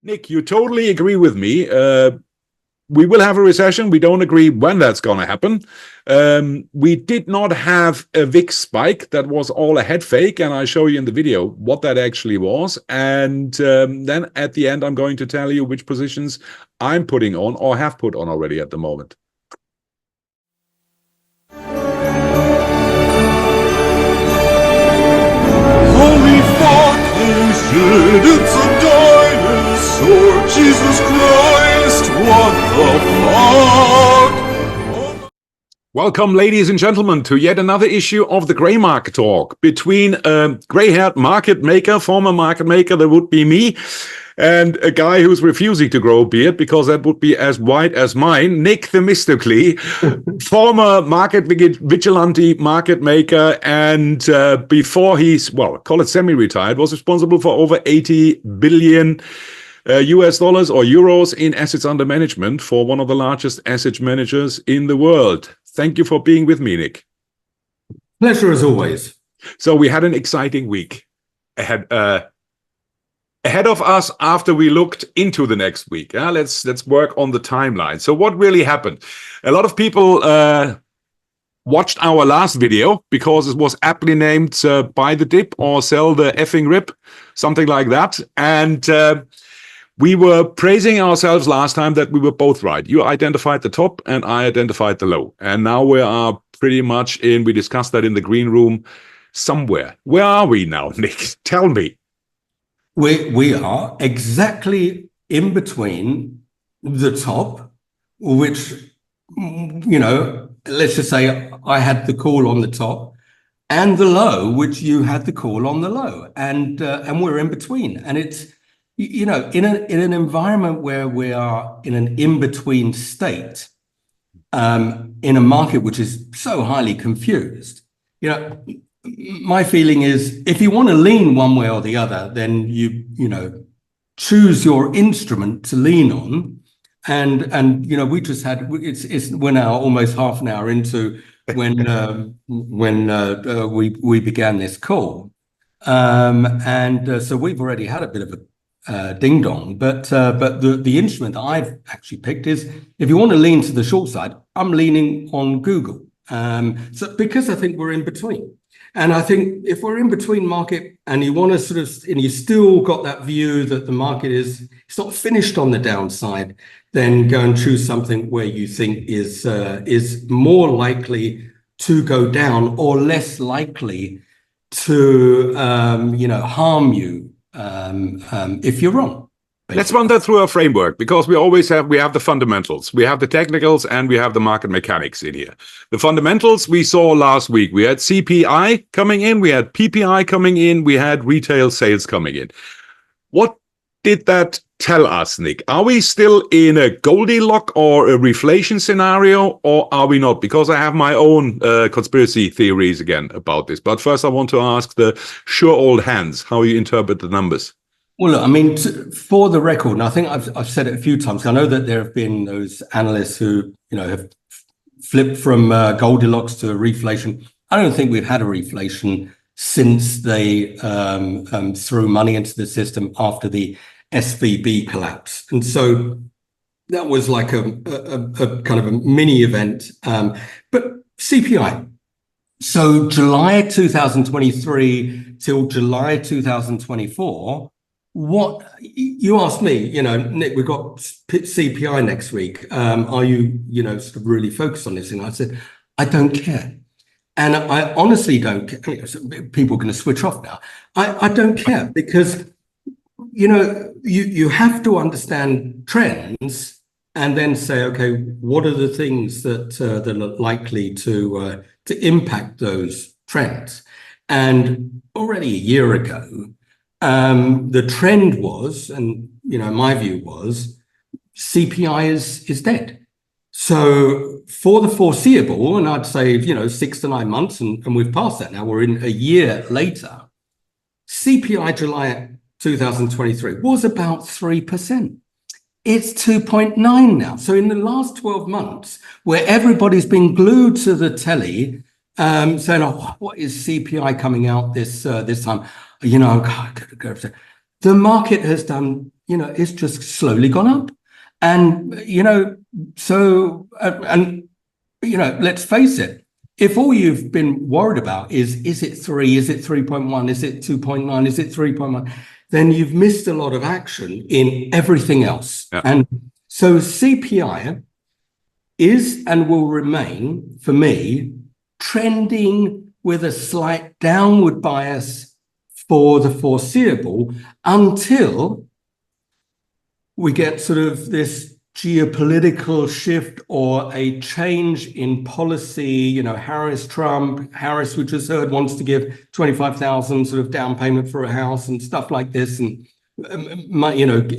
Nick, you totally agree with me. We will have a recession. We don't agree when that's going to happen. We did not have a VIX spike. That was all a head fake, and I show you in the video what that actually was. And then at the end, I'm going to tell you which positions I'm putting on or have put on already at the moment. Holy fuck, it's a dinosaur, Jesus Christ, what the fuck? Welcome, ladies and gentlemen, to yet another issue of the Grey Market Talk between a grey-haired market maker, former market maker, that would be me, and a guy who's refusing to grow a beard because that would be as white as mine, Nick Themistocles, former market vigilante market maker, and before he's, well, call it semi-retired, was responsible for over 80 billion US dollars or euros in assets under management for one of the largest asset managers in the world. Thank you for being with me, Nick. Pleasure as always. So we had an exciting week ahead of us after we looked into the next week. Let's work on the timeline. So what really happened? A lot of people watched our last video because it was aptly named Buy the Dip or Sell the Effing Rip, something like that. And we were praising ourselves last time that we were both right. You identified the top and I identified the low. And now we are pretty much we discussed that in the green room somewhere. Where are we now, Nick? Tell me. We are exactly in between the top, which, let's just say I had the call on the top, and the low, which you had the call on the low. And we're in between. And it's, in an environment where we are in an in-between state, in a market which is so highly confused, my feeling is if you want to lean one way or the other, then you choose your instrument to lean on. And we just had we're now almost half an hour into when we began this call. So we've already had a bit of a ding dong, but the instrument that I've actually picked is, if you want to lean to the short side, I'm leaning on Google. So because I think we're in between. And I think if we're in between market and you want to and you still got that view that the market it's not finished on the downside, then go and choose something where you think is more likely to go down or less likely to, harm you if you're wrong. Let's run that through our framework, because we have the fundamentals, we have the technicals, and we have the market mechanics in here. The fundamentals we saw last week. We had CPI coming in, we had PPI coming in, we had retail sales coming in. What did that tell us, Nick? Are we still in a Goldilocks or a reflation scenario, or are we not? Because I have my own conspiracy theories again about this. But first I want to ask the sure old hands how you interpret the numbers. Well, look, I mean, for the record, and I think I've said it a few times, I know that there have been those analysts who, have flipped from Goldilocks to reflation. I don't think we've had a reflation since they threw money into the system after the SVB collapse. And so that was like a kind of a mini event. But CPI. So July 2023 till July 2024, what you asked me, Nick, we've got CPI next week. Are you, sort of really focused on this? And I said, I don't care. And I honestly don't care. People are going to switch off now. I don't care because, you have to understand trends and then say, okay, what are the things that are likely to impact those trends? And already a year ago, the trend was, and my view was, CPI is dead. So for the foreseeable, and I'd say 6 to 9 months, and we've passed that now. We're in a year later. CPI July 2023 was about 3%. It's 2.9 now. So in the last 12 months, where everybody's been glued to the telly, saying, "Oh, what is CPI coming out this time?" The market has done, it's just slowly gone up. And, let's face it, if all you've been worried about is it 3, is it 3.1, is it 2.9, is it 3.1, then you've missed a lot of action in everything else. Yeah. And so CPI is and will remain, for me, trending with a slight downward bias for the foreseeable until we get sort of this geopolitical shift or a change in policy. Harris, we just heard, wants to give 25,000 sort of down payment for a house and stuff like this, and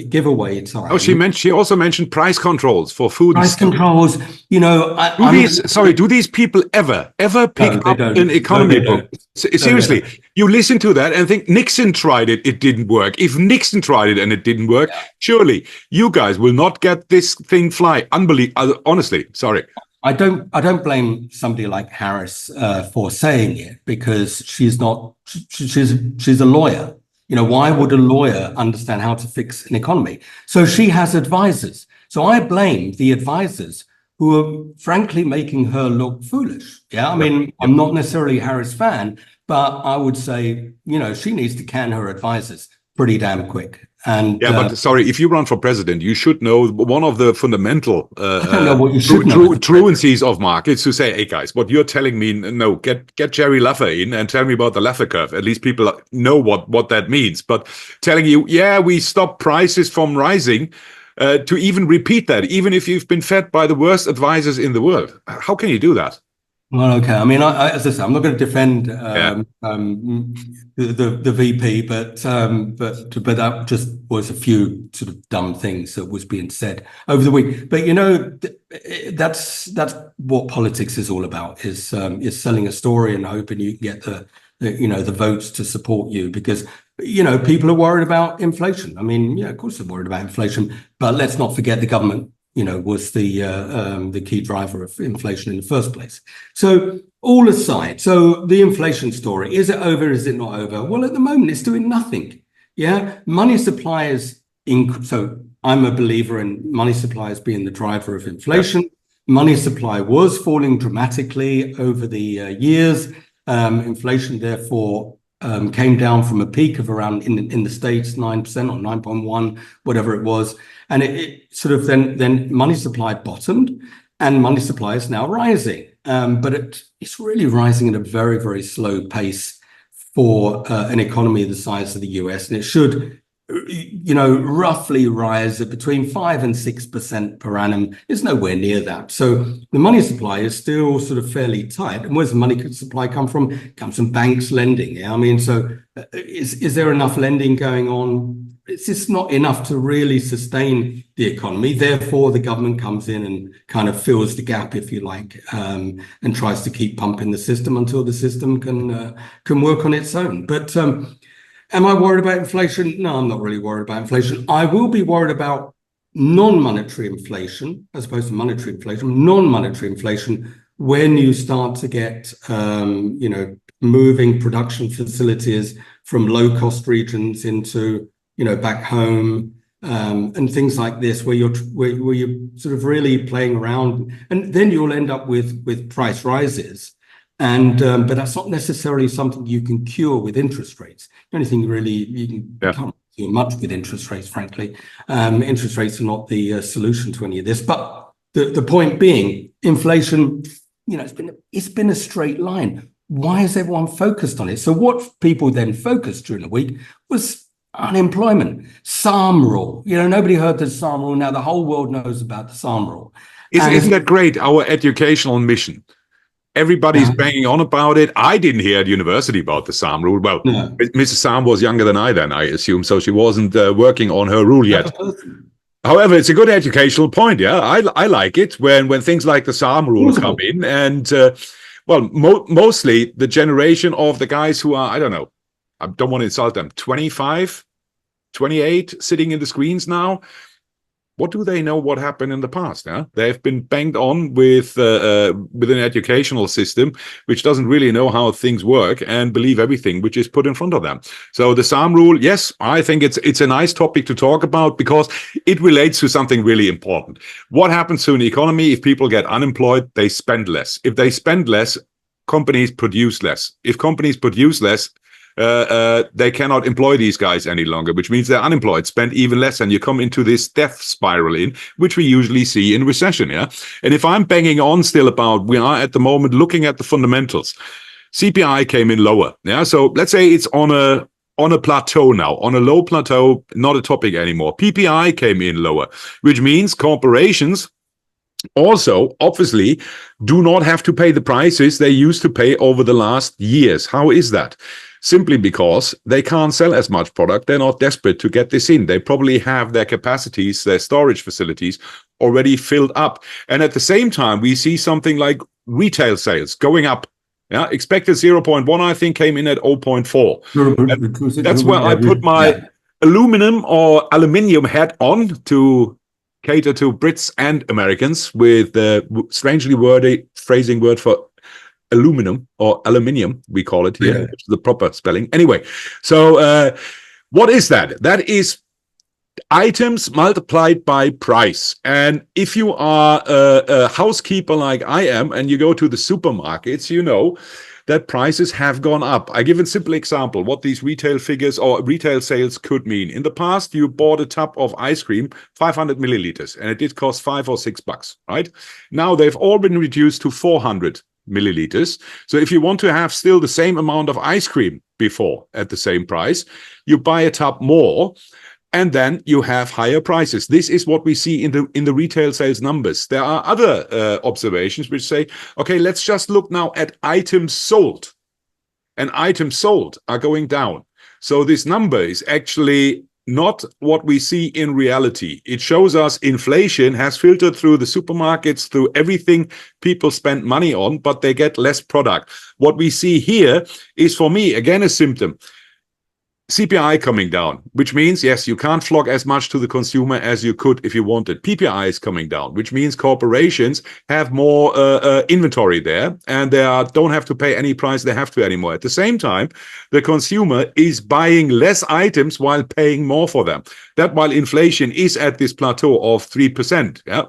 giveaway time. Oh, she also mentioned price controls for food. Price controls. Do these people ever pick up an economy book? Seriously, you listen to that and think Nixon tried it, it didn't work. If Nixon tried it and it didn't work, surely you guys will not get this thing fly. Unbelievable. Honestly, sorry. I don't blame somebody like Harris for saying it, because she's a lawyer. Why would a lawyer understand how to fix an economy? So she has advisors. So I blame the advisors who are frankly making her look foolish. Yeah, I mean, I'm not necessarily a Harris fan, but I would say, she needs to can her advisors pretty damn quick. And but sorry, if you run for president, you should know one of the fundamental truancies of markets to say, hey guys, what you're telling me, no, get Jerry Laffer in and tell me about the Laffer curve. At least people know what that means. But telling you, we stop prices from rising, to even repeat that, even if you've been fed by the worst advisors in the world, how can you do that? Well, okay. I mean, as I say, I'm not going to defend the VP, but that just was a few sort of dumb things that was being said over the week. But that's what politics is all about: is selling a story and hoping you can get the votes to support you, because people are worried about inflation. I mean, of course they're worried about inflation, but let's not forget the government was the key driver of inflation in the first place. So all aside, so the inflation story, is it over? Is it not over? Well, at the moment, it's doing nothing. Yeah, money supply is so I'm a believer in money supply as being the driver of inflation. Money supply was falling dramatically over the years. Inflation, therefore, came down from a peak of around in the States 9% or 9.1, whatever it was, and it sort of then money supply bottomed, and money supply is now rising, but it's really rising at a very, very slow pace for an economy the size of the US, and it should roughly rise at between 5 and 6% per annum. It's nowhere near that. So the money supply is still sort of fairly tight. And where's the money supply come from? It comes from banks lending. Yeah, I mean, so is there enough lending going on? It's just not enough to really sustain the economy. Therefore, the government comes in and kind of fills the gap, if you like, and tries to keep pumping the system until the system can work on its own. But am I worried about inflation? No, I'm not really worried about inflation. I will be worried about non-monetary inflation as opposed to monetary inflation. Non-monetary inflation, when you start to get, moving production facilities from low-cost regions into, back home, and things like this, where you're sort of really playing around, and then you'll end up with price rises. And but that's not necessarily something you can cure with interest rates. The only thing really you can't cure much with interest rates, frankly. Interest rates are not the solution to any of this. But the point being, inflation, it's been a straight line. Why is everyone focused on it? So what people then focused during the week was unemployment, SARM rule. Nobody heard the SARM rule. Now the whole world knows about the SARM rule. Isn't that great? Our educational mission. Everybody's banging on about it. I didn't hear at university about the SARM rule. Well, no. Mrs. SARM was younger than I then, I assume, so she wasn't working on her rule yet. However, it's a good educational point. Yeah, I like it when things like the SARM rule come in, and mostly the generation of the guys who are, I don't know, I don't want to insult them, 25, 28, sitting in the screens now. What do they know what happened in the past? Yeah? They've been banged on with an educational system which doesn't really know how things work and believe everything which is put in front of them. So the SAM rule, yes, I think it's a nice topic to talk about because it relates to something really important. What happens to an economy if people get unemployed? They spend less. If they spend less, companies produce less. If companies produce less, they cannot employ these guys any longer, which means they're unemployed, spend even less, and you come into this death spiral in which we usually see in recession. Yeah, and if I'm banging on still about we are at the moment looking at the fundamentals, CPI came in lower. Yeah, so let's say it's on a plateau now, on a low plateau, not a topic anymore. PPI came in lower, which means corporations also obviously do not have to pay the prices they used to pay over the last years. How is that? Simply because they can't sell as much product. They're not desperate to get this in. They probably have their capacities, their storage facilities already filled up. And at the same time, we see something like retail sales going up. Yeah, expected 0.1, I think, came in at 0.4. That's where I put my aluminum or aluminium hat on to cater to Brits and Americans with the strangely worded phrasing word for aluminum or aluminium, we call it here, which is the proper spelling. Anyway, so what is that? That is items multiplied by price. And if you are a housekeeper like I am and you go to the supermarkets, you know that prices have gone up. I give a simple example what these retail figures or retail sales could mean. In the past, you bought a tub of ice cream, 500 milliliters, and it did cost $5 or $6, right? Now they've all been reduced to 400 milliliters. So if you want to have still the same amount of ice cream before at the same price, you buy a tub more, and then you have higher prices. This is what we see in the retail sales numbers. There are other observations which say, okay, let's just look now at items sold. And items sold are going down. So this number is actually not what we see in reality. It shows us inflation has filtered through the supermarkets, through everything people spend money on, but they get less product. What we see here is, for me, again, a symptom. CPI coming down, which means, yes, you can't flog as much to the consumer as you could if you wanted. PPI is coming down, which means corporations have more inventory there, and they don't have to pay any price they have to anymore. At the same time, the consumer is buying less items while paying more for them. That while inflation is at this plateau of 3%, yeah,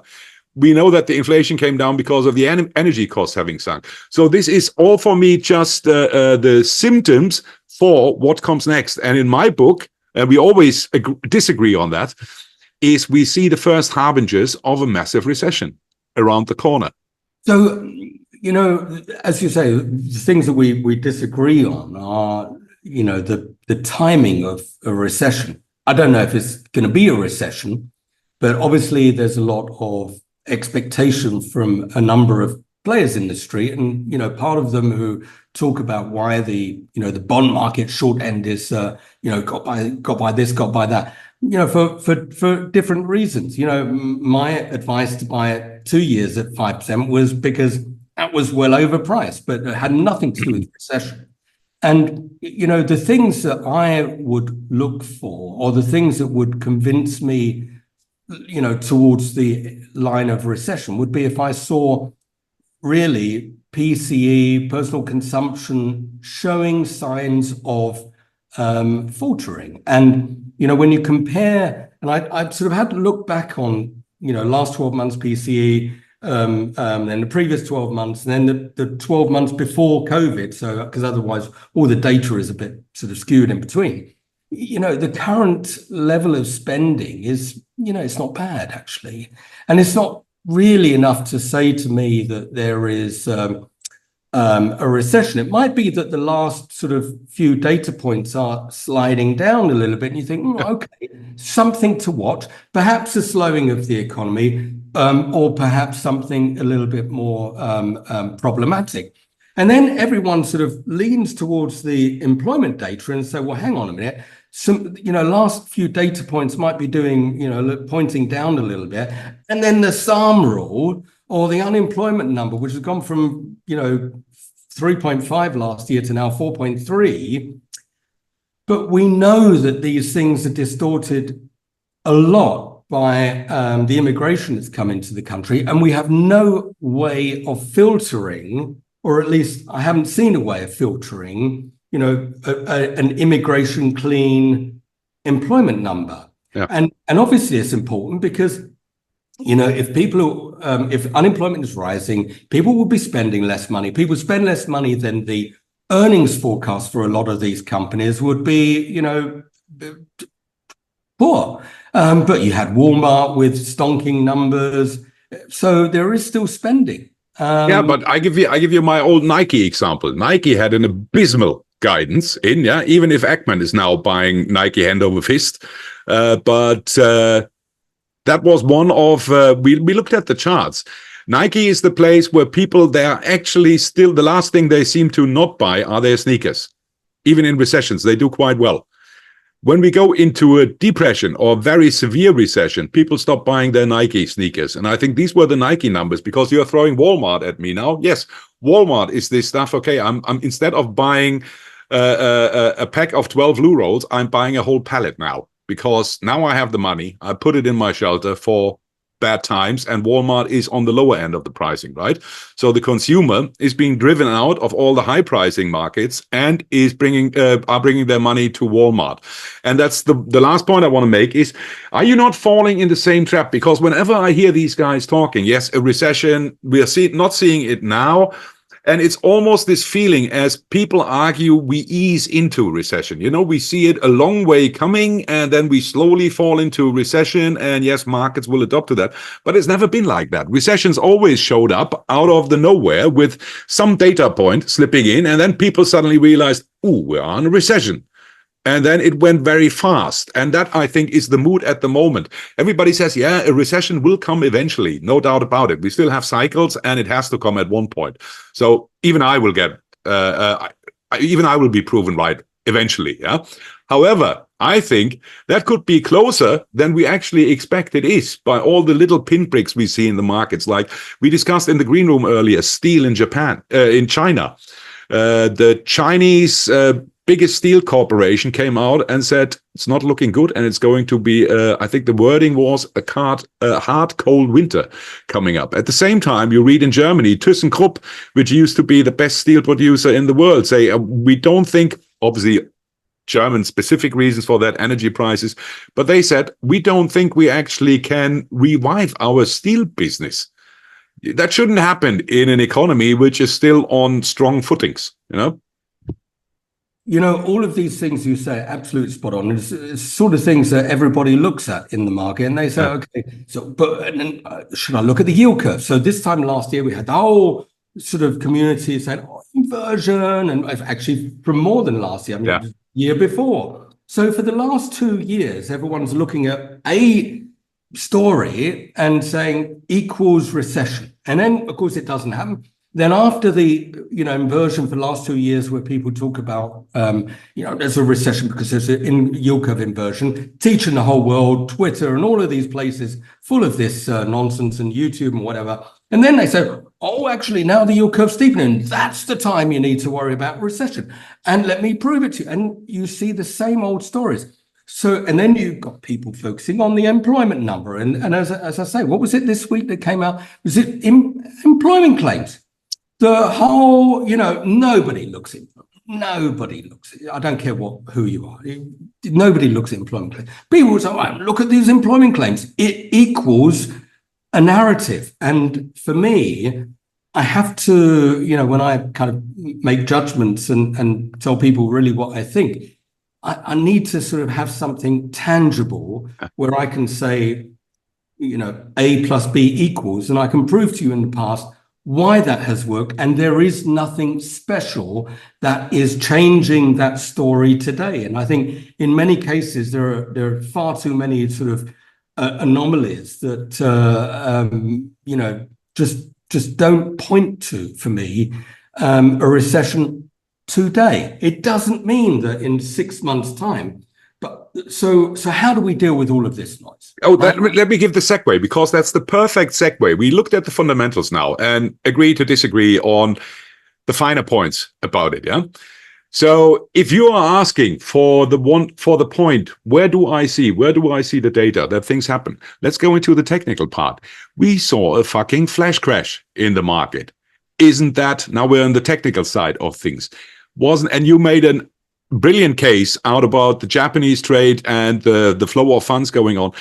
we know that the inflation came down because of the energy costs having sunk. So this is all for me just the symptoms for what comes next. And in my book, and we always disagree on that, is we see the first harbingers of a massive recession around the corner. So, you know, as you say, the things that we disagree on are, you know, the timing of a recession. I don't know if it's going to be a recession, but obviously there's a lot of expectation from a number of players in the street, and you know, part of them who talk about why the bond market short end is got by this, got by that, you know, for different reasons. You know, my advice to buy it 2 years at 5% was because that was well overpriced, but it had nothing to do with recession. And you know, the things that I would look for, or the things that would convince me, you know, towards the line of recession, would be if I saw really PCE, personal consumption, showing signs of faltering. And, you know, when you compare, and I sort of had to look back on, you know, last 12 months PCE, then the previous 12 months, and then the 12 months before COVID. So, because otherwise all the data is a bit sort of skewed in between. You know, the current level of spending is, you know, it's not bad actually. And it's not really enough to say to me that there is a recession. It might be that the last sort of few data points are sliding down a little bit, and you think, okay, something to watch, perhaps a slowing of the economy, or perhaps something a little bit more problematic. And then everyone sort of leans towards the employment data and say, well, hang on a minute. Some, you know, last few data points might be doing, you know, pointing down a little bit. And then the SAM rule, or the unemployment number, which has gone from, you know, 3.5 last year to now 4.3. But we know that these things are distorted a lot by the immigration that's come into the country, and we have no way of filtering, or at least I haven't seen a way of filtering, an immigration clean employment number. Yeah. And obviously it's important because, if unemployment is rising, people will be spending less money. People spend less money than the earnings forecast for a lot of these companies would be, poor. But you had Walmart with stonking numbers. So there is still spending. But I give you my old Nike example. Nike had an abysmal guidance even if Ackman is now buying Nike hand over fist. But that was one of, we looked at the charts. Nike is the place where people, they are actually still, the last thing they seem to not buy are their sneakers. Even in recessions, they do quite well. When we go into a depression or very severe recession, people stop buying their Nike sneakers. And I think these were the Nike numbers, because you're throwing Walmart at me now. Yes, Walmart is this stuff. Okay, I'm instead of buying a pack of 12 loo rolls, I'm buying a whole pallet now, because now I have the money. I put it in my shelter for bad times, and Walmart is on the lower end of the pricing, right? So the consumer is being driven out of all the high pricing markets and is bringing their money to Walmart. And that's the last point I want to make is, are you not falling in the same trap? Because whenever I hear these guys talking, yes, a recession, we are not seeing it now. And it's almost this feeling, as people argue, we ease into recession. We see it a long way coming, and then we slowly fall into recession. And yes, markets will adopt to that. But it's never been like that. Recessions always showed up out of the nowhere with some data point slipping in. And then people suddenly realized, we're on a recession. And then it went very fast. And that, I think, is the mood at the moment. Everybody says, a recession will come eventually. No doubt about it. We still have cycles, and it has to come at one point. So even I will be proven right eventually. Yeah. However, I think that could be closer than we actually expect it is, by all the little pinpricks we see in the markets. Like we discussed in the green room earlier, steel in China. The Chinese biggest steel corporation came out and said it's not looking good, and it's going to be, I think the wording was a hard, cold winter coming up. At the same time, you read in Germany, ThyssenKrupp, which used to be the best steel producer in the world, say we don't think, obviously German specific reasons for that, energy prices, but they said we don't think we actually can revive our steel business. That shouldn't happen in an economy which is still on strong footings, all of these things you say are absolutely spot on. It's sort of things that everybody looks at in the market, and they say, okay, should I look at the yield curve? So this time last year, we had the whole sort of community saying, inversion, and actually from more than last year, the year before. So for the last 2 years, everyone's looking at a story and saying equals recession. And then, of course, it doesn't happen. Then after the, inversion for the last 2 years, where people talk about, there's a recession because there's a yield curve inversion, teaching the whole world, Twitter and all of these places full of this nonsense, and YouTube and whatever. And then they say, actually, now the yield curve's steepening. That's the time you need to worry about recession. And let me prove it to you. And you see the same old stories. So, and then you've got people focusing on the employment number. And as I say, what was it this week that came out? Was it employment claims? The whole, nobody looks at I don't care who you are. Nobody looks at employment claims. People say, look at these employment claims. It equals a narrative. And for me, I have to, when I kind of make judgments and tell people really what I think, I need to sort of have something tangible where I can say, A plus B equals, and I can prove to you in the past why that has worked, and there is nothing special that is changing that story today. And I think in many cases there are far too many sort of anomalies that just don't point to, for me, a recession today. It doesn't mean that in 6 months' time. But so how do we deal with all of this noise? Let me give the segue, because that's the perfect segue. We looked at the fundamentals now and agree to disagree on the finer points about it. Yeah. So if you are asking for the point, where do I see the data that things happen? Let's go into the technical part. We saw a fucking flash crash in the market. Isn't that, now we're on the technical side of things, and you made a brilliant case out about the Japanese trade and the flow of funds going on.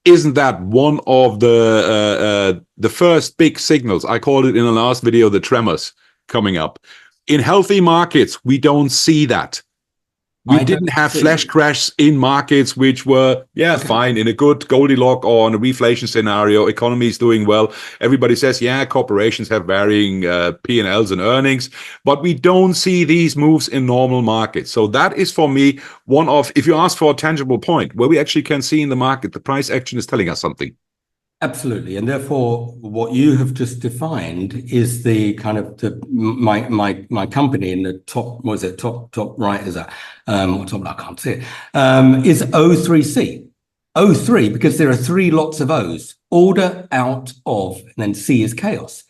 Isn't that one of the first big signals? I called it in the last video, the tremors coming up. In healthy markets, we don't see that. We didn't have flash crashes in markets which were, fine, in a good Goldilocks or in a reflation scenario, economy is doing well. Everybody says, corporations have varying P&Ls and earnings, but we don't see these moves in normal markets. So that is, for me, one of, if you ask for a tangible point, where we actually can see in the market, the price action is telling us something. Absolutely, and therefore, what you have just defined is the kind of my company in the top. Was it top right? Is that or top? I can't see it. Is O3C, O3, because there are three lots of O's: order, out of, and then C is chaos.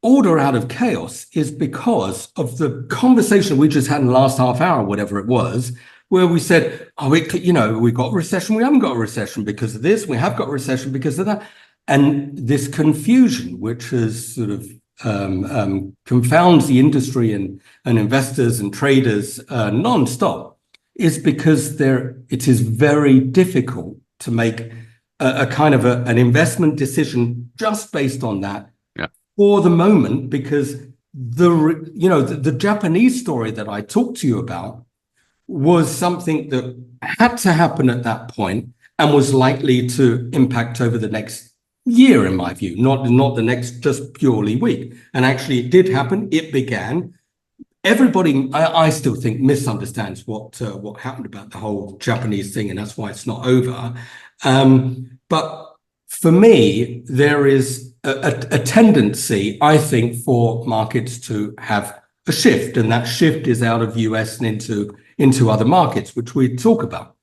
Order out of chaos is because of the conversation we just had in the last half hour, whatever it was, where we said, we got a recession, we haven't got a recession because of this, we have got a recession because of that. And this confusion, which has sort of confounds the industry and investors and traders non-stop, is because it is very difficult to make a kind of an investment decision just based on that for the moment, because the Japanese story that I talked to you about was something that had to happen at that point and was likely to impact over the next year, in my view, not the next just purely week. And actually it did happen. It began. Everybody, I still think, misunderstands what happened about the whole Japanese thing, and that's why it's not over. But for me, there is a tendency, I think, for markets to have a shift, and that shift is out of US and into other markets, which we talk about.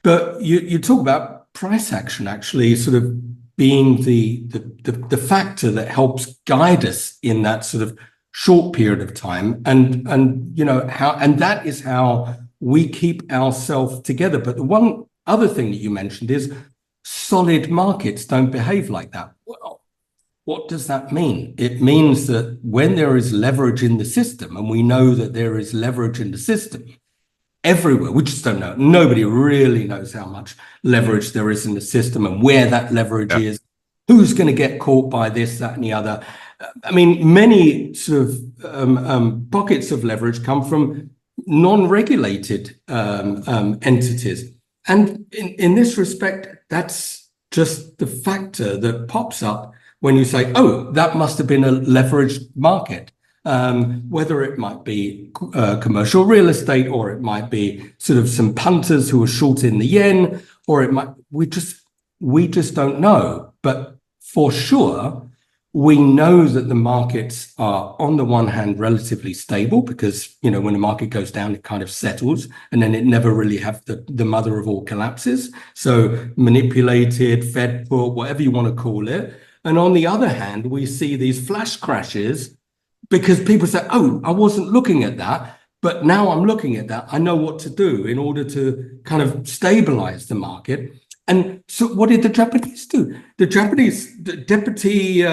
But you talk about price action actually sort of being the factor that helps guide us in that sort of short period of time, and that is how we keep ourselves together. But the one other thing that you mentioned is solid markets don't behave like that. Well, what does that mean? It means that when there is leverage in the system, and we know that there is leverage in the system everywhere, we just don't know. Nobody really knows how much leverage there is in the system and where that leverage is, who's going to get caught by this, that, and the other. I mean, many sort of pockets of leverage come from non-regulated entities. And in this respect, that's just the factor that pops up when you say, oh, that must have been a leveraged market, whether it might be commercial real estate, or it might be sort of some punters who are short in the yen, or it might, we just don't know. But for sure, we know that the markets are, on the one hand, relatively stable, because, when the market goes down, it kind of settles, and then it never really have the mother of all collapses. So manipulated, Fed put, whatever you want to call it. And on the other hand, we see these flash crashes because people say, oh, I wasn't looking at that, but now I'm looking at that. I know what to do in order to kind of stabilize the market. And so what did the Japanese do? The Japanese deputy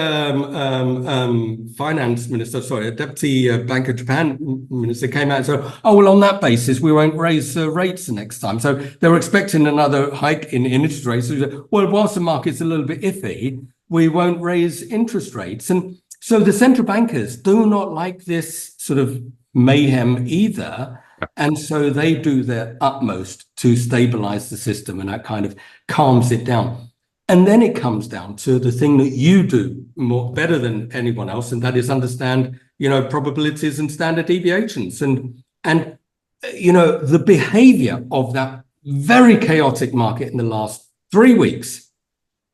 finance minister, deputy Bank of Japan minister came out and said, oh, well, on that basis, we won't raise rates the next time. So they were expecting another hike in interest rates. So, well, whilst the market's a little bit iffy, we won't raise interest rates. And so the central bankers do not like this sort of mayhem either. And so they do their utmost to stabilize the system, and that kind of calms it down. And then it comes down to the thing that you do better than anyone else, and that is understand, probabilities and standard deviations. And the behavior of that very chaotic market in the last 3 weeks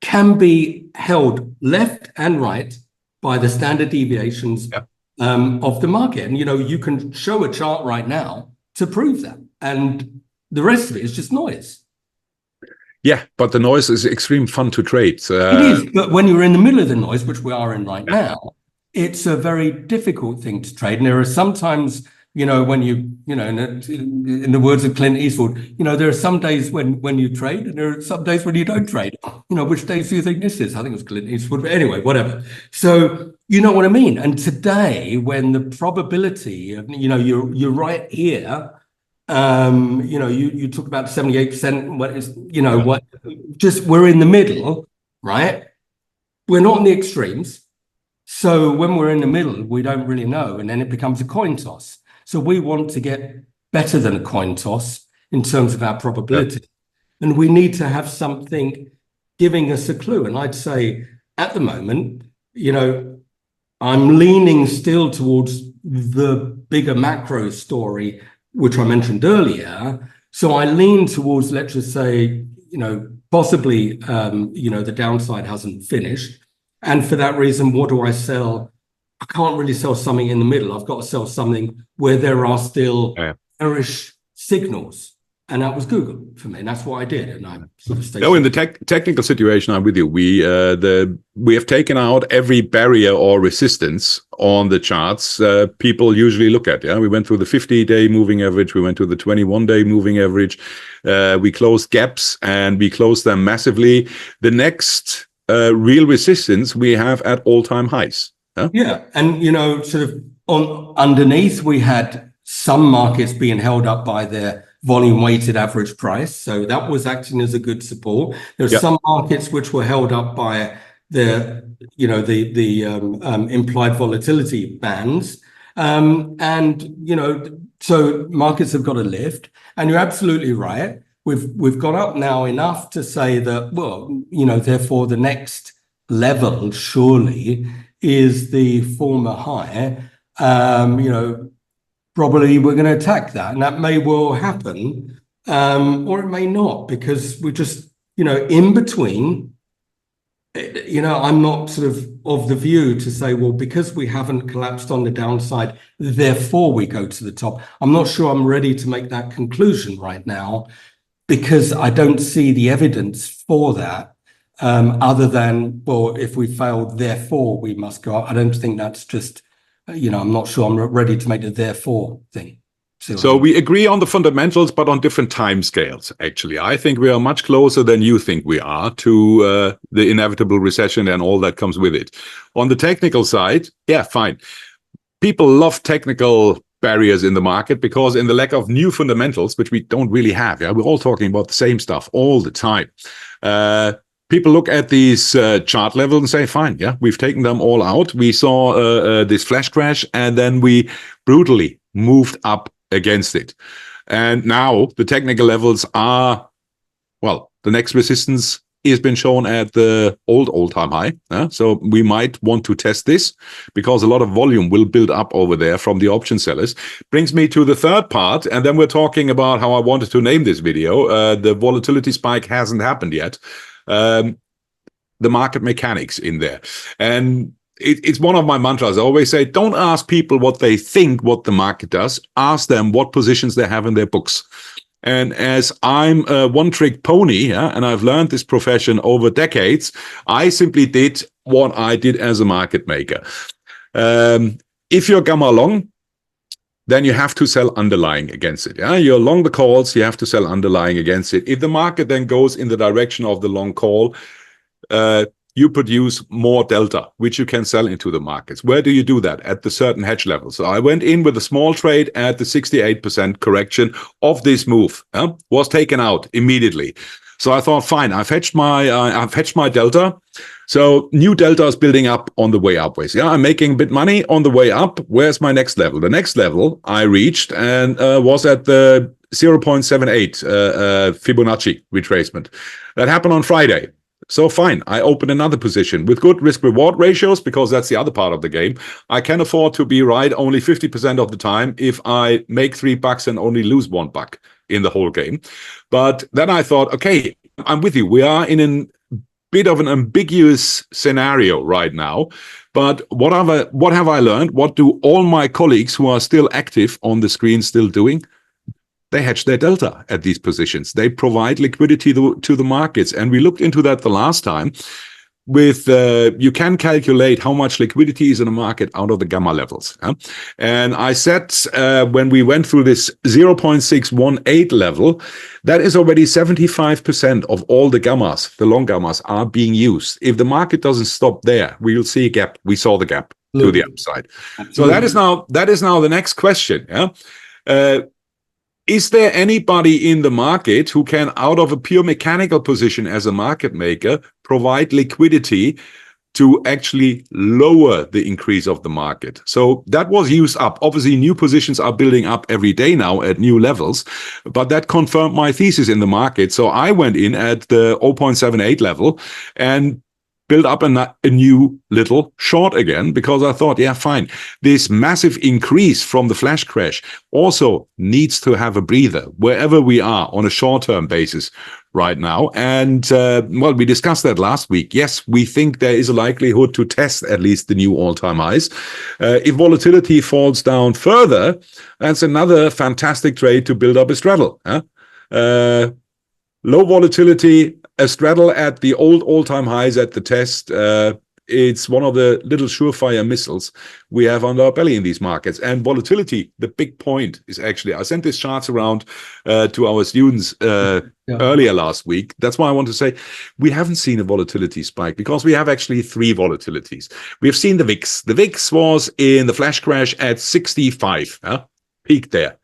can be held left and right by the standard deviations of the market. And, you can show a chart right now to prove that. And the rest of it is just noise. Yeah, but the noise is extreme fun to trade. It is, but when you're in the middle of the noise, which we are in right now, it's a very difficult thing to trade. And there are sometimes when in the words of Clint Eastwood, there are some days when you trade and there are some days when you don't trade. Which days do you think this is? I think it was Clint Eastwood, but anyway, whatever. So you know what I mean? And today, when the probability of, you're right here, you talk about 78%, what is, we're in the middle, right? We're not in the extremes. So when we're in the middle, we don't really know, and then it becomes a coin toss. So we want to get better than a coin toss in terms of our probability. Yep. And we need to have something giving us a clue. And I'd say at the moment, I'm leaning still towards the bigger macro story, which I mentioned earlier. So I lean towards, let's just say, possibly, the downside hasn't finished. And for that reason, what do I sell? I can't really sell something in the middle. I've got to sell something where there are still bearish signals. And that was Google for me. And that's what I did. And I sort of stayed. In the technical situation, I'm with you. We have taken out every barrier or resistance on the charts people usually look at. Yeah, we went through the 50-day moving average. We went to the 21-day moving average. We closed gaps and we closed them massively. The next real resistance we have at all-time highs. Huh? Yeah, and sort of underneath, we had some markets being held up by their volume-weighted average price, so that was acting as a good support. There's some markets which were held up by the implied volatility bands, so markets have got a lift. And you're absolutely right. We've got up now enough to say that, therefore the next level surely is the former high. Probably we're going to attack that, and that may well happen, or it may not, because we're just, in between. I'm not sort of the view to say, well, because we haven't collapsed on the downside, therefore we go to the top. I'm not sure I'm ready to make that conclusion right now, because I don't see the evidence for that, other than, well, if we failed, therefore we must go up. I don't think that's just, I'm not sure I'm ready to make the therefore thing. So we agree on the fundamentals, but on different time scales, actually. I think we are much closer than you think we are to the inevitable recession and all that comes with it. On the technical side, yeah, fine. People love technical barriers in the market because in the lack of new fundamentals, which we don't really have, we're all talking about the same stuff all the time. People look at these chart levels and say, fine, we've taken them all out. We saw this flash crash, and then we brutally moved up against it. And now the technical levels are, the next resistance has been shown at the all-time high. So we might want to test this because a lot of volume will build up over there from the option sellers. Brings me to the third part, and then we're talking about how I wanted to name this video. The volatility spike hasn't happened yet. The market mechanics in there. And it's one of my mantras. I always say, don't ask people what they think what the market does. Ask them what positions they have in their books. And as I'm a one-trick pony, and I've learned this profession over decades, I simply did what I did as a market maker. If you're gamma long, then you have to sell underlying against it. You're long the calls, you have to sell underlying against it. If the market then goes in the direction of the long call, you produce more delta, which you can sell into the markets. Where do you do that? At the certain hedge level. So I went in with a small trade at the 68% correction of this move. Was taken out immediately. So I thought, fine, I've hedged my delta. So new delta is building up on the way upwards. I'm making a bit money on the way up. Where's my next level? The next level I reached and was at the 0.78 Fibonacci retracement. That happened on Friday. So fine, I open another position with good risk-reward ratios, because that's the other part of the game. I can afford to be right only 50% of the time if I make $3 and only lose $1 in the whole game. But then I thought, okay, I'm with you. We are in a bit of an ambiguous scenario right now. But what have I learned? What do all my colleagues who are still active on the screen still doing? They hedge their delta at these positions. They provide liquidity to the markets. And we looked into that the last time. you can calculate how much liquidity is in the market out of the gamma levels. And I said when we went through this 0.618 level, that is already 75% of all the gammas, the long gammas, are being used. If the market doesn't stop there, we will see a gap. We saw the gap to the upside. Absolutely. So that is now the next question. Is there anybody in the market who can, out of a pure mechanical position as a market maker, provide liquidity to actually lower the increase of the market? So that was used up. Obviously, new positions are building up every day now at new levels, but that confirmed my thesis in the market. So I went in at the 0.78 level and build up a new little short again, because I thought, yeah, fine. This massive increase from the flash crash also needs to have a breather wherever we are on a short-term basis right now. And, well, we discussed that last week. Yes, we think there is a likelihood to test at least the new all-time highs. If volatility falls down further, that's another fantastic trade to build up a straddle. Low volatility, a straddle at the old all-time highs at the test. It's one of the little surefire missiles we have under our belly in these markets. And volatility, the big point is actually, I sent these charts around to our students earlier last week. That's why I want to say we haven't seen a volatility spike, because we have actually three volatilities. We've seen the VIX. The VIX was in the flash crash at 65, peaked there.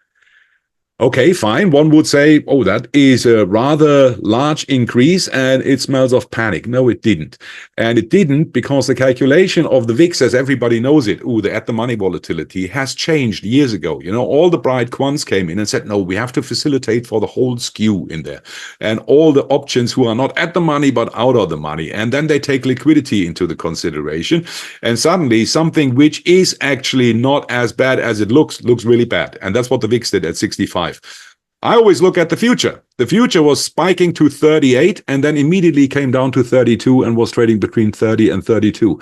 Okay, fine. One would say, oh, that is a rather large increase and it smells of panic. No, it didn't. And it didn't because the calculation of the VIX, as everybody knows it, the at-the-money volatility has changed years ago. You know, all the bright quants came in and said, no, we have to facilitate for the whole skew in there. And all the options who are not at the money but out of the money. And then they take liquidity into the consideration. And suddenly something which is actually not as bad as it looks really bad. And that's what the VIX did at 65. I always look at the future. The future was spiking to 38 and then immediately came down to 32 and was trading between 30 and 32.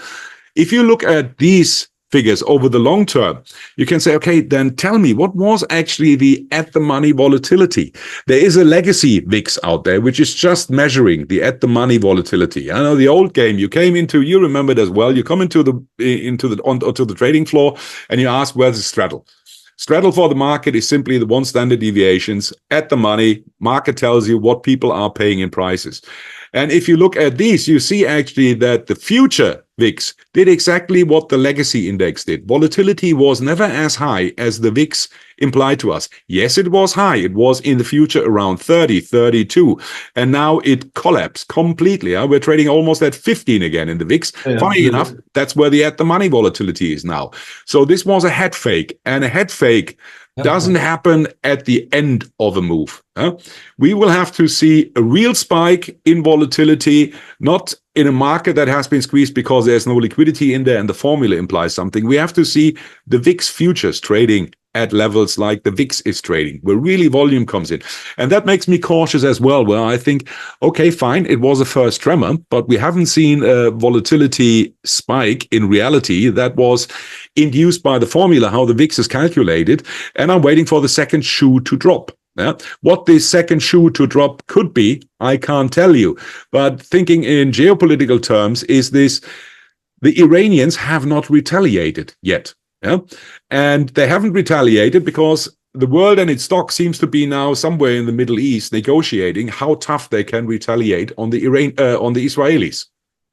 If you look at these figures over the long term, you can say, okay, then tell me what was actually the at-the-money volatility. There is a legacy VIX out there, which is just measuring the at-the-money volatility. I know the old game you came into, you remember it as well. You come onto the trading floor and you ask, where's the straddle? Straddle for the market is simply the one standard deviations at the money. Market tells you what people are paying in prices. And if you look at these, you see actually that the future VIX did exactly what the legacy index did. Volatility was never as high as the VIX implied to us. Yes, it was high. It was in the future around 30, 32. And now it collapsed completely. We're trading almost at 15 again in the VIX. Yeah, Funny enough, that's where the at-the-money volatility is now. So this was a head fake. And a head fake doesn't happen at the end of a move. We will have to see a real spike in volatility, not in a market that has been squeezed because there's no liquidity in there and the formula implies something. We have to see the VIX futures trading at levels like the VIX is trading, where really volume comes in. And that makes me cautious as well, where I think, okay, fine, it was a first tremor, but we haven't seen a volatility spike in reality that was induced by the formula, how the VIX is calculated. And I'm waiting for the second shoe to drop. What this second shoe to drop could be, I can't tell you. But thinking in geopolitical terms, is this, the Iranians have not retaliated yet. And they haven't retaliated because the world and its stock seems to be now somewhere in the Middle East negotiating how tough they can retaliate on the Israelis.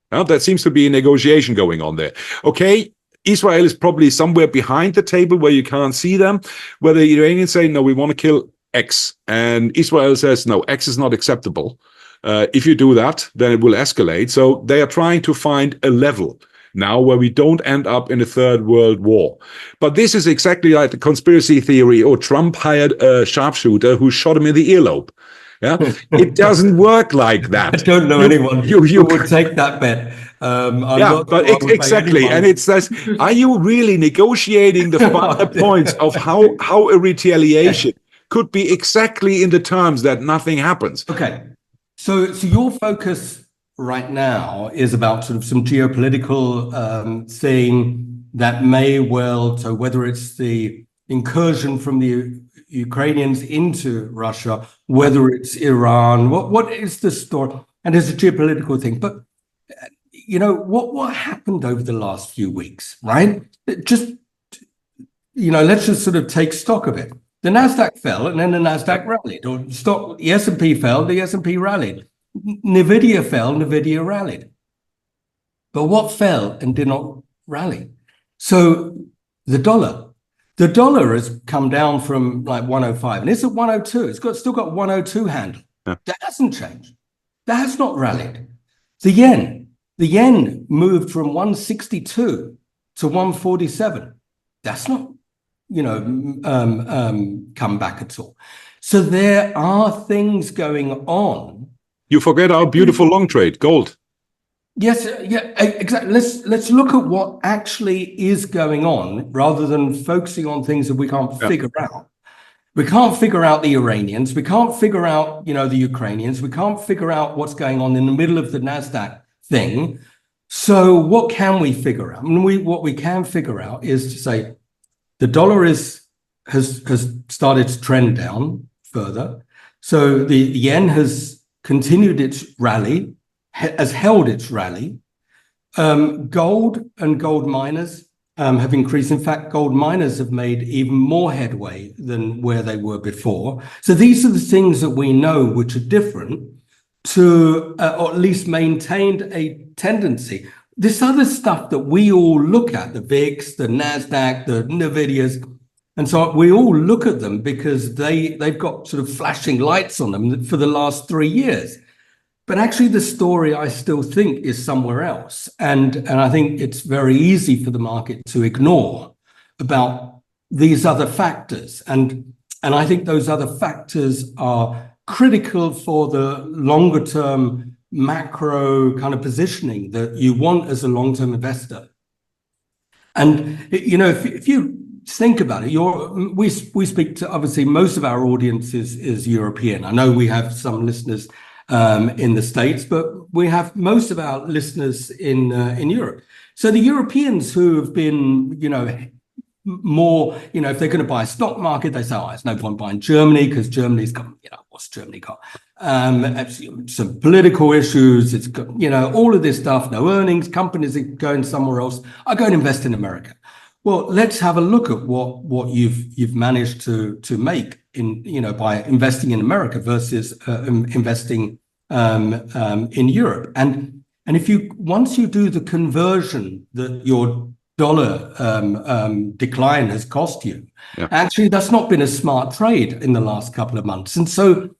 That seems to be a negotiation going on there. Okay, Israel is probably somewhere behind the table where you can't see them, where the Iranians say, no, we want to kill X. And Israel says, no, X is not acceptable. If you do that, then it will escalate. So they are trying to find a level now where we don't end up in a third world war. But this is exactly like the conspiracy theory, or Trump hired a sharpshooter who shot him in the earlobe. It doesn't work like that. I don't know anyone who would take that bet. Exactly. And it says, are you really negotiating the finer points of how a retaliation could be exactly in the terms that nothing happens? Okay. So your focus right now is about sort of some geopolitical thing that may well, so whether it's the incursion from the Ukrainians into Russia, whether it's Iran, what is the story? And it's a geopolitical thing. But what happened over the last few weeks, right? Let's just sort of take stock of it. The Nasdaq fell, and then the Nasdaq rallied, or the S&P fell, the S&P rallied. Nvidia fell, Nvidia rallied. But what fell and did not rally? So the dollar has come down from like 105, and it's at 102. It's still got 102 handle. Yeah. That hasn't changed. That has not rallied. The yen moved from 162 to 147. That's not, come back at all. So there are things going on. You forget our beautiful long trade, gold. Yes, yeah, exactly. Let's look at what actually is going on rather than focusing on things that we can't figure out. We can't figure out the Iranians. We can't figure out, the Ukrainians. We can't figure out what's going on in the middle of the Nasdaq thing. So what can we figure out? What we can figure out is to say the dollar has started to trend down further. So the yen has continued its rally, has held its rally. Gold and gold miners have increased. In fact, gold miners have made even more headway than where they were before. So these are the things that we know which are different to, or at least maintained a tendency. This other stuff that we all look at, the VIX, the Nasdaq, the Nvidias, and so we all look at them because they've got sort of flashing lights on them for the last 3 years. But actually, the story, I still think, is somewhere else. And I think it's very easy for the market to ignore about these other factors. And I think those other factors are critical for the longer term macro kind of positioning that you want as a long-term investor. And, if you think about it, we speak to, obviously, most of our audience is European. I know we have some listeners in the States, but we have most of our listeners in Europe. So the Europeans who have been, more, if they're going to buy a stock market, they say, there's no point buying Germany because Germany's got, what's Germany got? Some political issues. It's got, all of this stuff, no earnings, companies are going somewhere else. I go and invest in America. Well, let's have a look at what you've managed to make in by investing in America versus investing in Europe. And if once you do the conversion that your dollar decline has cost you, actually that's not been a smart trade in the last couple of months. And so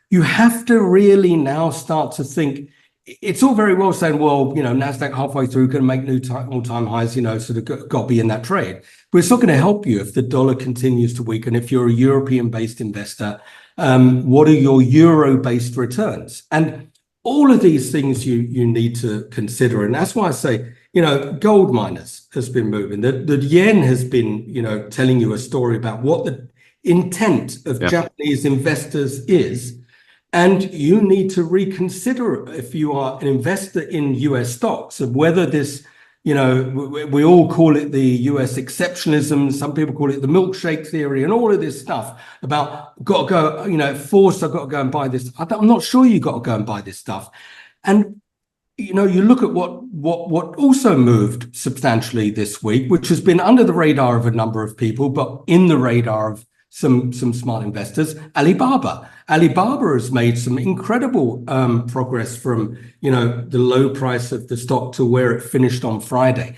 you have to really now start to think. It's all very well saying, well, Nasdaq halfway through going to make new all-time highs, sort of got to be in that trade. But it's not going to help you if the dollar continues to weaken. If you're a European-based investor, what are your euro-based returns? And all of these things you need to consider. And that's why I say, gold miners has been moving. The yen has been, telling you a story about what the intent of Japanese investors is. And you need to reconsider, if you are an investor in US stocks, of whether this, we all call it the US exceptionalism. Some people call it the milkshake theory and all of this stuff about got to go, forced, I've got to go and buy this. I'm not sure you got to go and buy this stuff. And, you look at what also moved substantially this week, which has been under the radar of a number of people, but in the radar of some smart investors. Alibaba has made some incredible progress from the low price of the stock to where it finished on Friday.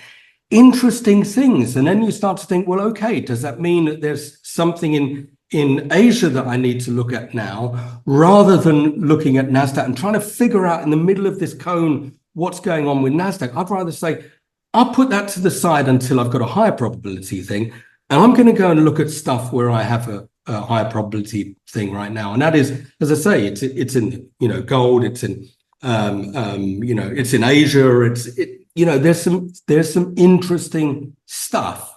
Interesting things. And then you start to think, well, okay, does that mean that there's something in Asia that I need to look at now, rather than looking at Nasdaq and trying to figure out in the middle of this cone what's going on with Nasdaq? I'd rather say I'll put that to the side until I've got a higher probability thing. And I'm going to go and look at stuff where I have a higher probability thing right now. And that is, as I say, it's in, gold, it's in, it's in Asia, there's some interesting stuff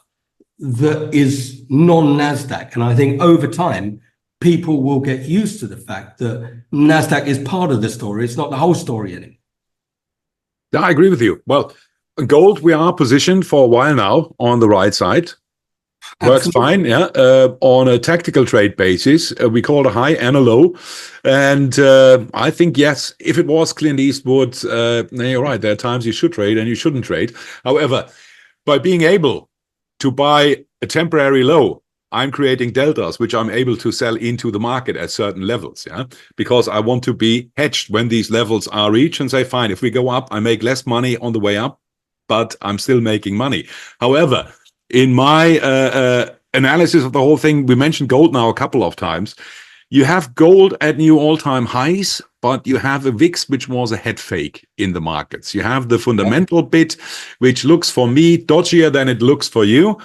that is non-Nasdaq. And I think over time, people will get used to the fact that Nasdaq is part of the story. It's not the whole story anymore. Yeah, I agree with you. Well, gold, we are positioned for a while now on the right side. Works Absolutely. fine, yeah. On a tactical trade basis, we call it a high and a low. And I think, yes, if it was Clint Eastwood, you're right, there are times you should trade and you shouldn't trade. However, by being able to buy a temporary low, I'm creating deltas, which I'm able to sell into the market at certain levels, yeah, because I want to be hedged when these levels are reached and say, fine, if we go up, I make less money on the way up, but I'm still making money. However, in my analysis of the whole thing, we mentioned gold now a couple of times. You have gold at new all-time highs, but you have a VIX which was a head fake in the markets. You have the fundamental bit, which looks for me dodgier than it looks for you.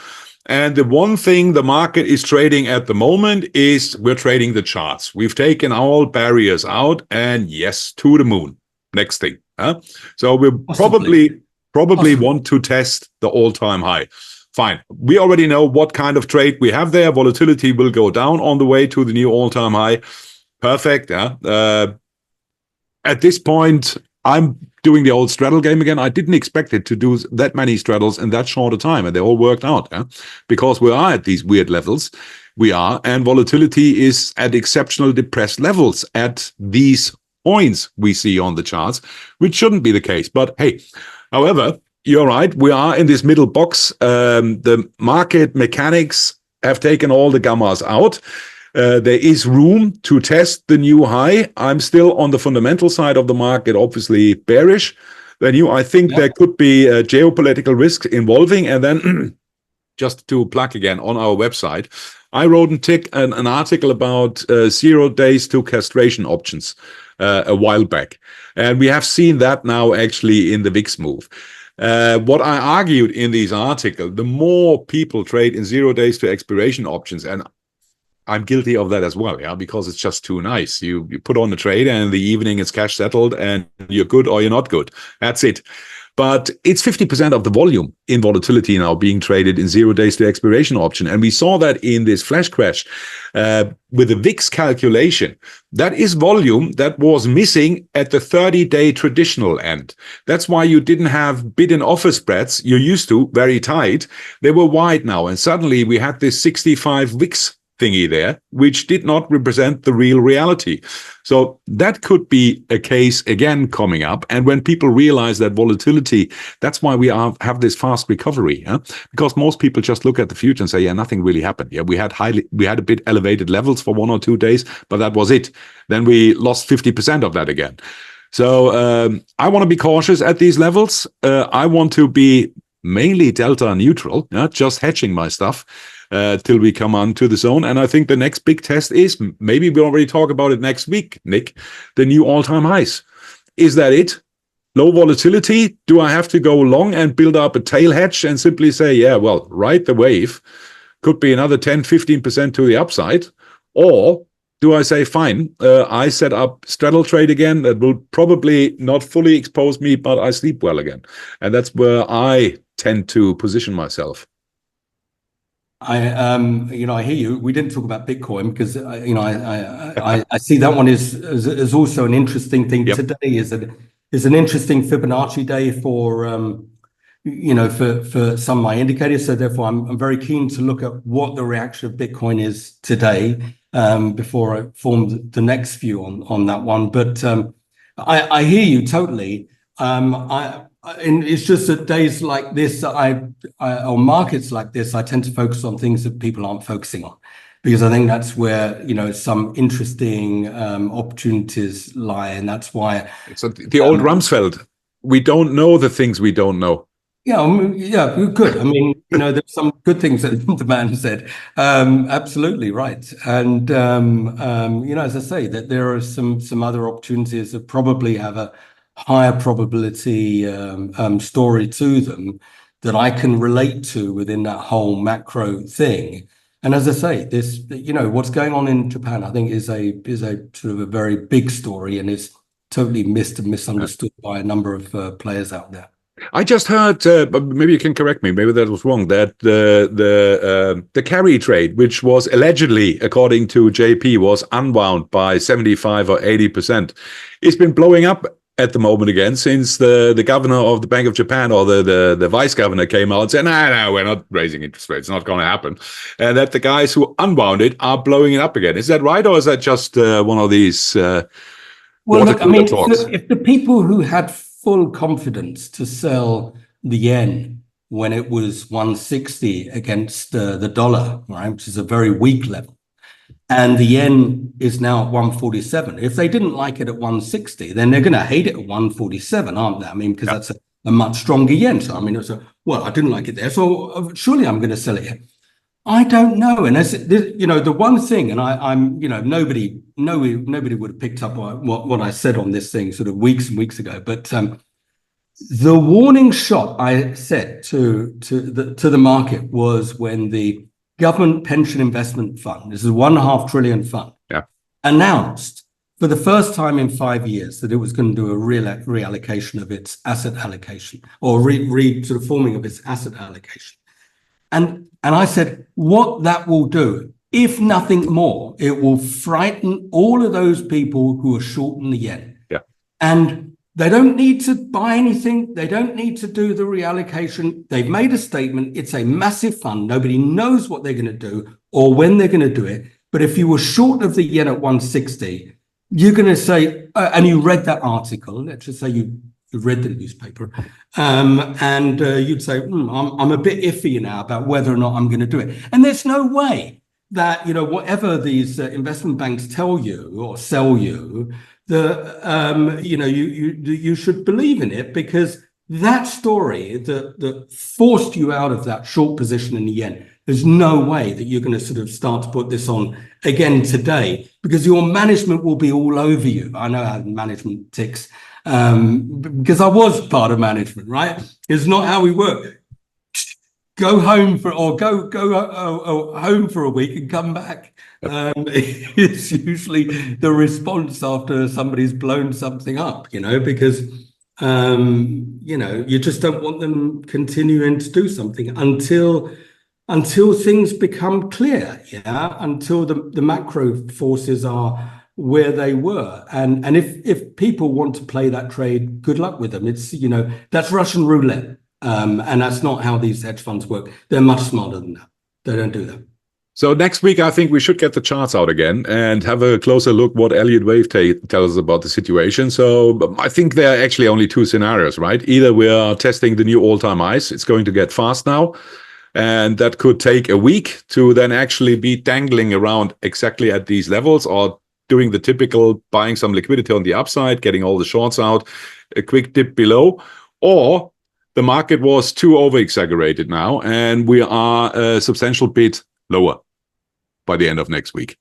And the one thing the market is trading at the moment is we're trading the charts. We've taken all barriers out, and yes, to the moon. Next thing. So we probably want to test the all-time high. Fine. We already know what kind of trade we have there. Volatility will go down on the way to the new all-time high. Perfect. At this point, I'm doing the old straddle game again. I didn't expect it to do that many straddles in that short a time, and they all worked out, because we are at these weird levels. We are, and volatility is at exceptional depressed levels at these points we see on the charts, which shouldn't be the case. But hey, however, you're right. We are in this middle box. The market mechanics have taken all the gammas out. There is room to test the new high. I'm still on the fundamental side of the market, obviously bearish. I think there could be geopolitical risks involving. And then just to plug again on our website, I wrote an article about 0 days to castration options a while back. And we have seen that now actually in the VIX move. What I argued in this article, the more people trade in 0 days to expiration options, and I'm guilty of that as well, because it's just too nice. You put on a trade and in the evening it's cash settled and you're good or you're not good. That's it. But it's 50% of the volume in volatility now being traded in 0 days to expiration option. And we saw that in this flash crash with the VIX calculation. That is volume that was missing at the 30-day traditional end. That's why you didn't have bid and offer spreads you're used to, very tight. They were wide now. And suddenly we had this 65 VIX thingy there, which did not represent the real reality. So that could be a case again coming up. And when people realize that volatility, that's why we have this fast recovery, because most people just look at the future and say, yeah, nothing really happened. Yeah, we had a bit elevated levels for 1 or 2 days, but that was it. Then we lost 50% of that again. So I want to be cautious at these levels. I want to be mainly delta neutral, just hedging my stuff till we come on to the zone. And I think the next big test is, maybe we'll already talk about it next week, Nick, the new all-time highs. Is that it? Low volatility? Do I have to go long and build up a tail hedge and simply say, yeah, well, ride the wave, could be another 10, 15% to the upside? Or do I say, fine, I set up straddle trade again, that will probably not fully expose me, but I sleep well again. And that's where I tend to position myself. I hear you. We didn't talk about Bitcoin because I see that one is also an interesting thing. Yep. Today is an interesting Fibonacci day for for some of my indicators. So therefore, I'm very keen to look at what the reaction of Bitcoin is today before I form the next view on that one. But I hear you totally. And it's just that days like this, or markets like this, I tend to focus on things that people aren't focusing on, because I think that's where some interesting opportunities lie, and that's why. So the old Rumsfeld, we don't know the things we don't know. Yeah, good. I mean, there's some good things that the man said. Absolutely right. And as I say, that there are some other opportunities that probably have a higher probability story to them that I can relate to within that whole macro thing. And as I say, this, what's going on in Japan, I think is a sort of a very big story, and is totally missed and misunderstood by a number of players out there. I just heard, but maybe you can correct me, maybe that was wrong, that the carry trade, which was allegedly, according to JP, was unwound by 75 or 80%, it's been blowing up at the moment again, since the governor of the Bank of Japan or the vice governor came out and said, no, we're not raising interest rates. It's not going to happen. And that the guys who unwound it are blowing it up again. Is that right? Or is that just one of these Well, water look, I cooler mean, talks? if the people who had full confidence to sell the yen when it was 160 against the dollar, right, which is a very weak level, and the yen is now at 147. If they didn't like it at 160, then they're going to hate it at 147, aren't they? I mean, because that's a much stronger yen. So, I mean, well, I didn't like it there, so surely I'm going to sell it here. I don't know. And as you know, the one thing, and I'm, you know, nobody would have picked up what I said on this thing sort of weeks and weeks ago. But the warning shot I said to the market was when the Government Pension Investment Fund, this is a $1.5 trillion fund, announced for the first time in 5 years that it was going to do a reallocation of its asset allocation, or sort of forming of its asset allocation. And I said, what that will do, if nothing more, it will frighten all of those people who are short in the yen. Yeah. And they don't need to buy anything. They don't need to do the reallocation. They've made a statement. It's a massive fund. Nobody knows what they're going to do or when they're going to do it. But if you were short of the yen at 160, you're going to say, and you read that article, let's just say you read the newspaper, and you'd say, I'm a bit iffy now about whether or not I'm going to do it. And there's no way that, you know, whatever these investment banks tell you or sell you, you know, you should believe in it, because that story that forced you out of that short position in the yen, there's no way that you're going to sort of start to put this on again today, because your management will be all over you. I know how management ticks, because I was part of management, right? It's not how we work. Go home go home for a week and come back. It's usually the response after somebody's blown something up, you know, because you know, you just don't want them continuing to do something until things become clear, until the macro forces are where they were. And if people want to play that trade, good luck with them. It's, you know, that's Russian roulette. And that's not how these hedge funds work. They're much smarter than that. They don't do that. So next week, I think we should get the charts out again and have a closer look what Elliott Wave tells us about the situation. So I think there are actually only two scenarios, right? Either we are testing the new all-time highs. It's going to get fast now. And that could take a week to then actually be dangling around exactly at these levels, or doing the typical buying some liquidity on the upside, getting all the shorts out, a quick dip below, or the market was too over-exaggerated now, and we are a substantial bit lower by the end of next week.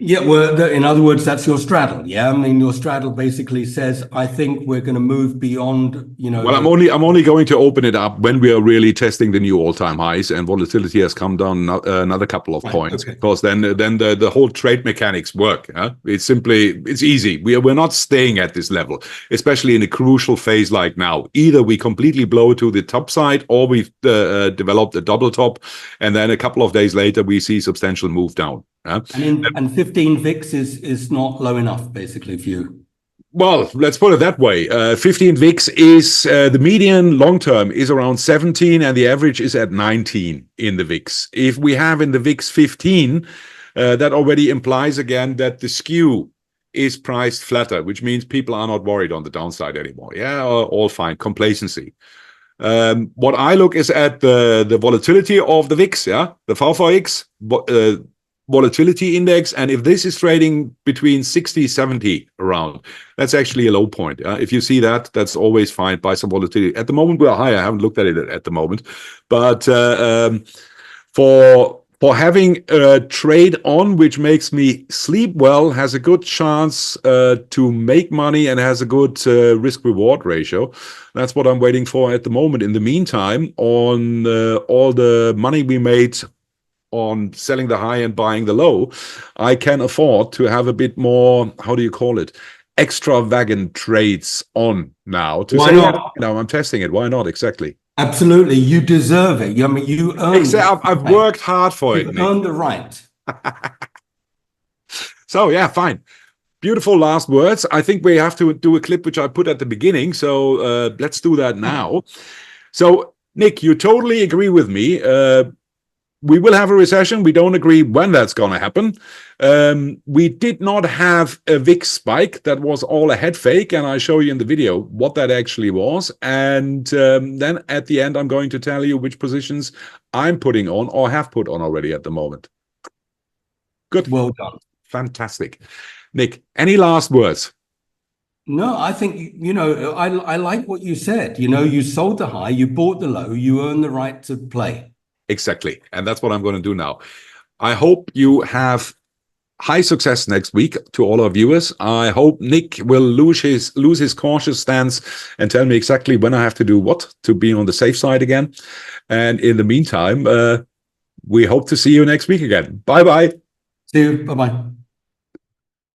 Yeah, well, in other words, that's your straddle. Yeah, I mean, your straddle basically says, I think we're going to move beyond, you know. Well, I'm only going to open it up when we are really testing the new all-time highs, and volatility has come down another couple of points, because then the whole trade mechanics work. It's easy. We're not staying at this level, especially in a crucial phase like now. Either we completely blow to the top side, or we've developed a double top, and then a couple of days later we see substantial move down. And 15 VIX is not low enough, basically, for you. Well, let's put it that way. 15 VIX is the median long term is around 17, and the average is at 19 in the VIX. If we have in the VIX 15, that already implies again that the skew is priced flatter, which means people are not worried on the downside anymore. Yeah, all fine. Complacency. What I look is at the volatility of the VIX, the VVX, volatility index, and if this is trading between 60, 70 around, that's actually a low point. If you see that, that's always fine. Buy some volatility. At the moment, we're higher. I haven't looked at it at the moment, but for having a trade on which makes me sleep well, has a good chance to make money, and has a good risk-reward ratio. That's what I'm waiting for at the moment. In the meantime, on all the money we made on selling the high and buying the low, I can afford to have a bit more, how do you call it, extravagant trades on now. Why not? Now I'm testing it. Why not? Exactly. Absolutely. You deserve it. I mean, you earned it. I've worked hard for it. You've earned the right. So yeah, fine. Beautiful last words. I think we have to do a clip which I put at the beginning. So let's do that now. So, Nic, you totally agree with me. We will have a recession. We don't agree when that's going to happen. We did not have a VIX spike. That was all a head fake. And I show you in the video what that actually was. And then at the end, I'm going to tell you which positions I'm putting on or have put on already at the moment. Good. Well done. Fantastic. Nic, any last words? No, I think, I like what you said. You sold the high, you bought the low, you earn the right to play. Exactly. And that's what I'm going to do now. I hope you have high success next week to all our viewers. I hope Nic will lose his cautious stance and tell me exactly when I have to do what to be on the safe side again. And in the meantime, we hope to see you next week again. Bye-bye. See you. Bye-bye.